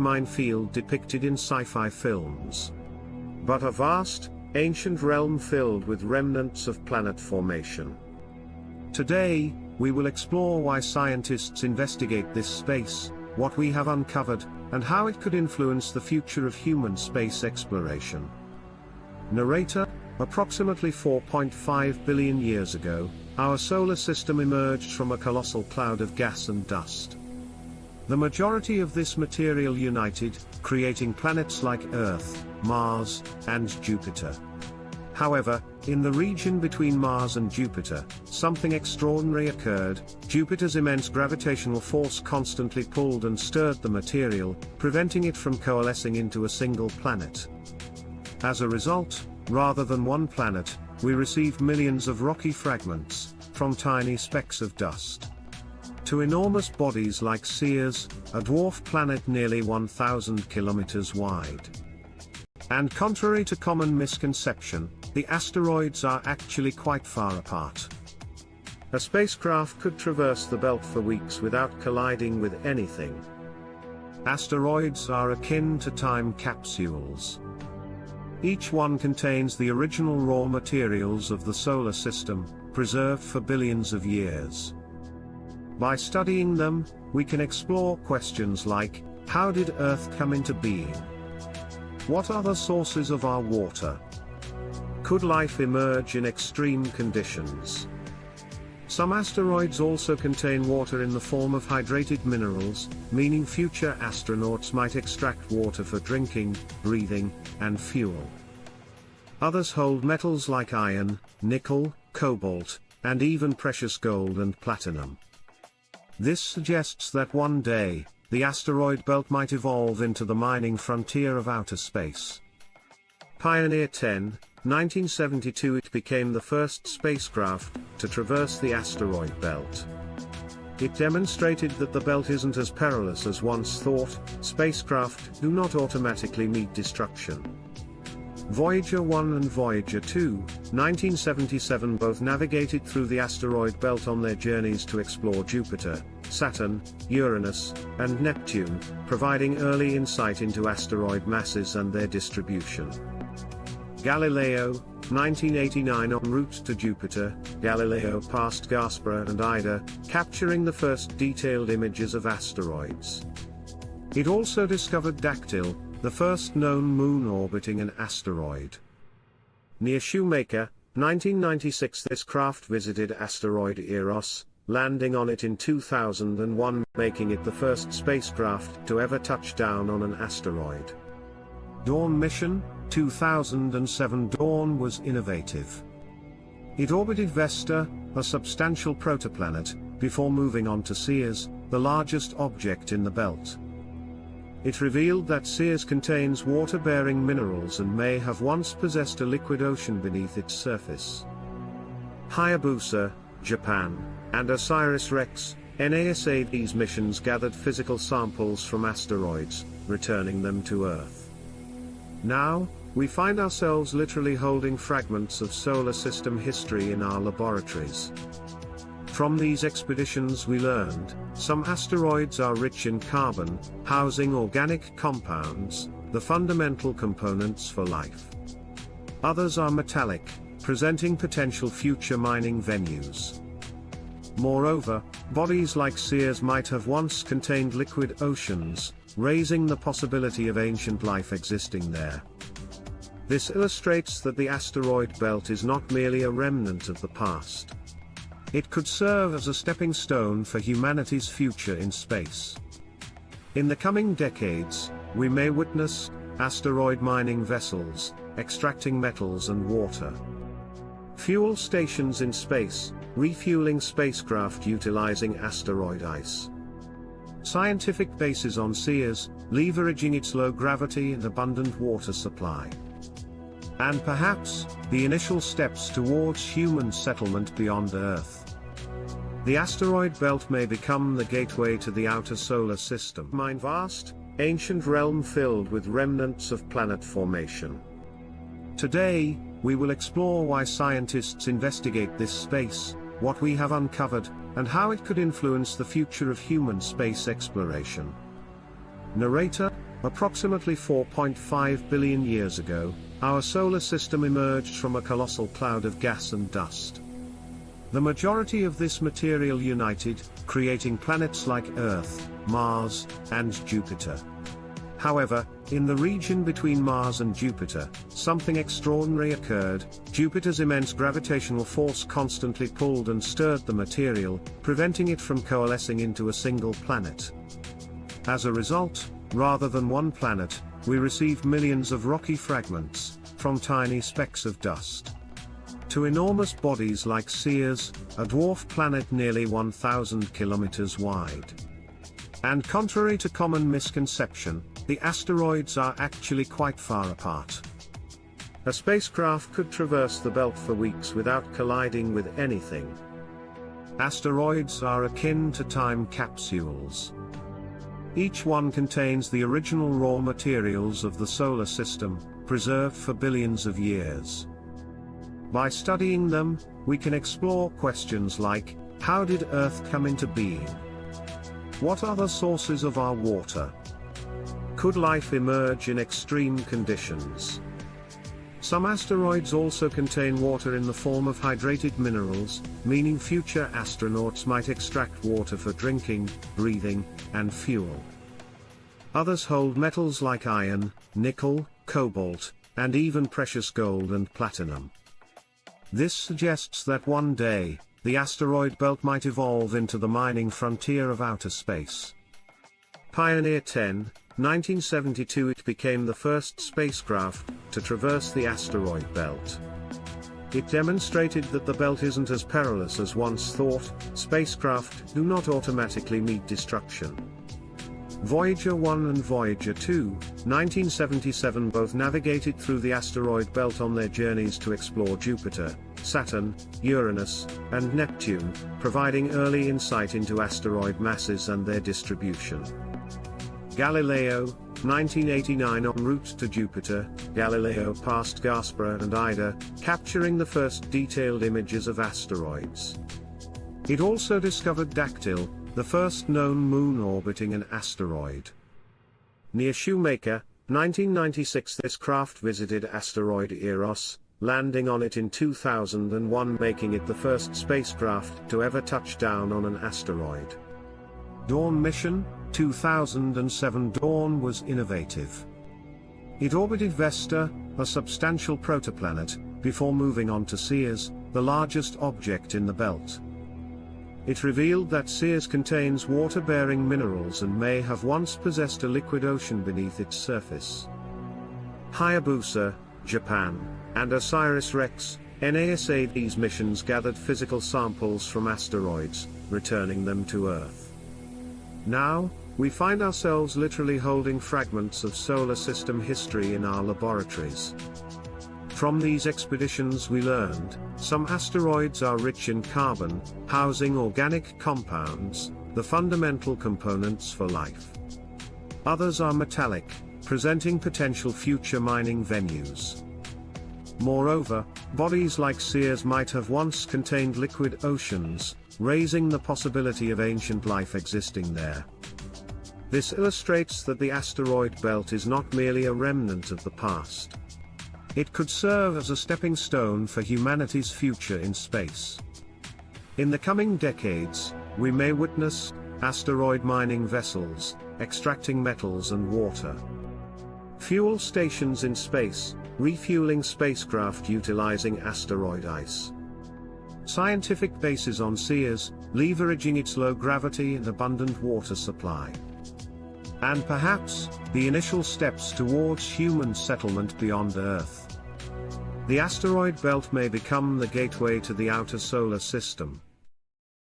minefield depicted in sci-fi films, but a vast, ancient realm filled with remnants of planet formation. Today, we will explore why scientists investigate this space, what we have uncovered, and how it could influence the future of human space exploration. Narrator: approximately 4.5 billion years ago, our solar system emerged from a colossal cloud of gas and dust. The majority of this material united, creating planets like Earth, Mars, and Jupiter. However, in the region between Mars and Jupiter, something extraordinary occurred. Jupiter's immense gravitational force constantly pulled and stirred the material, preventing it from coalescing into a single planet. As a result, rather than one planet, we received millions of rocky fragments, from tiny specks of dust to enormous bodies like Ceres, a dwarf planet nearly 1,000 kilometers wide. And contrary to common misconception, the asteroids are actually quite far apart. A spacecraft could traverse the belt for weeks without colliding with anything. Asteroids are akin to time capsules. Each one contains the original raw materials of the solar system, preserved for billions of years. By studying them, we can explore questions like, how did Earth come into being? What are the sources of our water? Could life emerge in extreme conditions? Some asteroids also contain water in the form of hydrated minerals, meaning future astronauts might extract water for drinking, breathing, and fuel. Others hold metals like iron, nickel, cobalt, and even precious gold and platinum. This suggests that one day, the asteroid belt might evolve into the mining frontier of outer space. Pioneer 10, 1972. It became the first spacecraft to traverse the asteroid belt. It demonstrated that the belt isn't as perilous as once thought. Spacecraft do not automatically meet destruction. Voyager 1 and Voyager 2, 1977, both navigated through the asteroid belt on their journeys to explore Jupiter, Saturn, Uranus, and Neptune, providing early insight into asteroid masses and their distribution. Galileo, 1989. En route to Jupiter, Galileo passed Gaspra and Ida, capturing the first detailed images of asteroids. It also discovered Dactyl, the first known moon orbiting an asteroid. Near Shoemaker, 1996. This craft visited asteroid Eros, landing on it in 2001, making it the first spacecraft to ever touch down on an asteroid. Dawn mission, 2007. Dawn was innovative. It orbited Vesta, a substantial protoplanet, before moving on to Ceres, the largest object in the belt. It revealed that Ceres contains water-bearing minerals and may have once possessed a liquid ocean beneath its surface. Hayabusa, Japan, and OSIRIS-REx, NASA. These missions gathered physical samples from asteroids, returning them to Earth. Now, we find ourselves literally holding fragments of solar system history in our laboratories. From these expeditions we learned, some asteroids are rich in carbon, housing organic compounds, the fundamental components for life. Others are metallic, presenting potential future mining venues. Moreover, bodies like Ceres might have once contained liquid oceans, raising the possibility of ancient life existing there. This illustrates that the asteroid belt is not merely a remnant of the past. It could serve as a stepping stone for humanity's future in space. In the coming decades, we may witness asteroid mining vessels, extracting metals and water. Fuel stations in space, refueling spacecraft utilizing asteroid ice. Scientific bases on Ceres, leveraging its low gravity and abundant water supply. And perhaps, the initial steps towards human settlement beyond Earth. The asteroid belt may become the gateway to the outer solar system. Mine vast, ancient realm filled with remnants of planet formation. Today, we will explore why scientists investigate this space, what we have uncovered, and how it could influence the future of human space exploration. Narrator: Approximately 4.5 billion years ago, our solar system emerged from a colossal cloud of gas and dust. The majority of this material united, creating planets like Earth, Mars, and Jupiter. However, in the region between Mars and Jupiter, something extraordinary occurred. Jupiter's immense gravitational force constantly pulled and stirred the material, preventing it from coalescing into a single planet. As a result, rather than one planet, we received millions of rocky fragments, from tiny specks of dust to enormous bodies like Ceres, a dwarf planet nearly 1,000 kilometers wide. And contrary to common misconception, the asteroids are actually quite far apart. A spacecraft could traverse the belt for weeks without colliding with anything. Asteroids are akin to time capsules. Each one contains the original raw materials of the solar system, preserved for billions of years. By studying them, we can explore questions like, how did Earth come into being? What are the sources of our water? Could life emerge in extreme conditions? Some asteroids also contain water in the form of hydrated minerals, meaning future astronauts might extract water for drinking, breathing, and fuel. Others hold metals like iron, nickel, cobalt, and even precious gold and platinum. This suggests that one day, the asteroid belt might evolve into the mining frontier of outer space. Pioneer 10, 1972. It became the first spacecraft to traverse the asteroid belt. It demonstrated that the belt isn't as perilous as once thought. Spacecraft do not automatically meet destruction. Voyager 1 and Voyager 2, 1977, both navigated through the asteroid belt on their journeys to explore Jupiter, Saturn, Uranus, and Neptune, providing early insight into asteroid masses and their distribution. Galileo, 1989. En route to Jupiter, Galileo passed Gaspra and Ida, capturing the first detailed images of asteroids. It also discovered Dactyl, the first known moon orbiting an asteroid. Near Shoemaker, 1996. This craft visited asteroid Eros, landing on it in 2001, making it the first spacecraft to ever touch down on an asteroid. Dawn mission, 2007. Dawn was innovative. It orbited Vesta, a substantial protoplanet, before moving on to Ceres, the largest object in the belt. It revealed that Ceres contains water-bearing minerals and may have once possessed a liquid ocean beneath its surface. Hayabusa, Japan, and OSIRIS-REx, NASA. These missions gathered physical samples from asteroids, returning them to Earth. Now, we find ourselves literally holding fragments of solar system history in our laboratories. From these expeditions we learned, some asteroids are rich in carbon, housing organic compounds, the fundamental components for life. Others are metallic, presenting potential future mining venues. Moreover, bodies like Ceres might have once contained liquid oceans, raising the possibility of ancient life existing there. This illustrates that the asteroid belt is not merely a remnant of the past. It could serve as a stepping stone for humanity's future in space. In the coming decades, we may witness asteroid mining vessels, extracting metals and water. Fuel stations in space, refueling spacecraft utilizing asteroid ice. Scientific bases on Ceres, leveraging its low gravity and abundant water supply. And perhaps, the initial steps towards human settlement beyond Earth. The asteroid belt may become the gateway to the outer solar system.